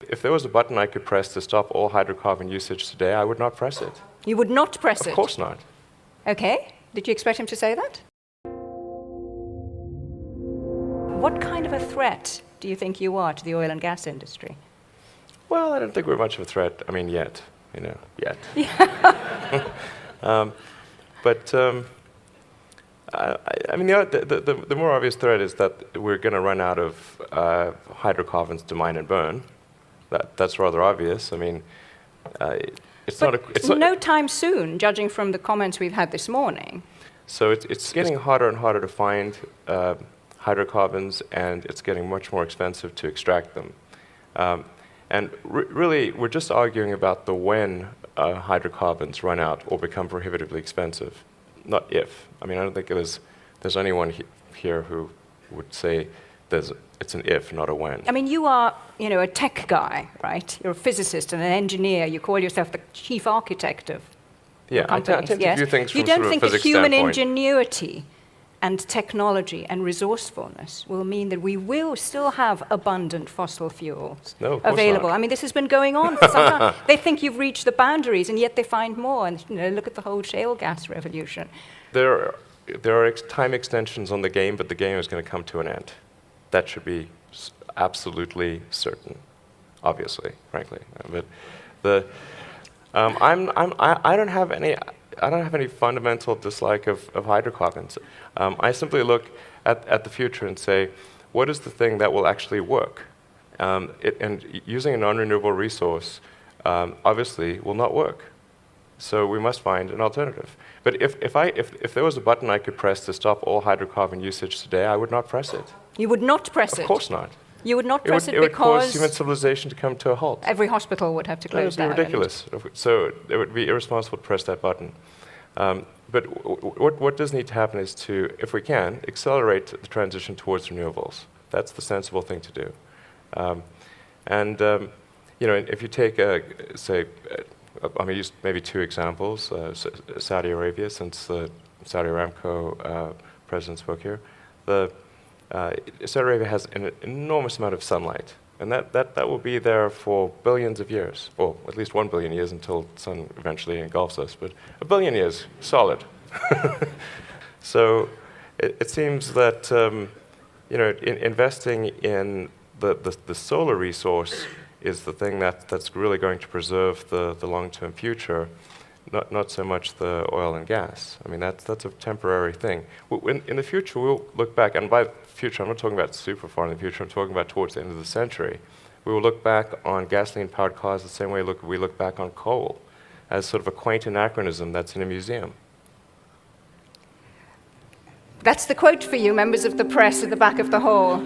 If there was a button I could press to stop all hydrocarbon usage today, I would not press it. You would not press it? Of course not. Okay. Did you expect him to say that? What kind of a threat do you think you are to the oil and gas industry? Well, I don't think we're much of a threat. I mean, yet. Yet. I mean, the more obvious threat is that we're going to run out of hydrocarbons to mine and burn. That's rather obvious. I mean, it's not. It's no time soon, judging from the comments we've had this morning. So it's getting harder and harder to find hydrocarbons, and it's getting much more expensive to extract them. And really, we're just arguing about the when hydrocarbons run out or become prohibitively expensive, not if. I mean, I don't think there's anyone here who would say it's an if, not a when. I mean, you are, a tech guy, right? You're a physicist and an engineer. You call yourself the chief architect of companies. I tend to view things from you don't sort of think a that physics human standpoint. ingenuity and technology and resourcefulness will mean that we will still have abundant fossil fuels available? Not. I mean, this has been going on for some time. They think you've reached the boundaries, and yet they find more. And look at the whole shale gas revolution. There are time extensions on the game, but the game is going to come to an end. That should be absolutely certain, obviously, frankly. But I don't have any fundamental dislike of hydrocarbons. I simply look at the future and say, what is the thing that will actually work? And using a non-renewable resource, obviously, will not work. So we must find an alternative. But if there was a button I could press to stop all hydrocarbon usage today, I would not press it. You would not press it? Of course not. You would not press it because... It would cause human because civilization to come to a halt. every hospital would have to close down. That would be ridiculous. So it would be irresponsible to press that button. But what does need to happen is to, if we can, accelerate the transition towards renewables. That's the sensible thing to do. If you take, I'm going to use maybe two examples. Saudi Arabia, since the Saudi Aramco president spoke here. Saudi Arabia has an enormous amount of sunlight, and that will be there for billions of years, or at least 1 billion years until the sun eventually engulfs us, but 1 billion years, solid. So it seems that investing in the solar resource is the thing that's really going to preserve the long-term future, not so much the oil and gas. I mean, that's a temporary thing. In the future, we'll look back, and by future, I'm not talking about super far in the future, I'm talking about towards the end of the century. We will look back on gasoline-powered cars the same way we look back on coal, as sort of a quaint anachronism that's in a museum. That's the quote for you, members of the press at the back of the hall.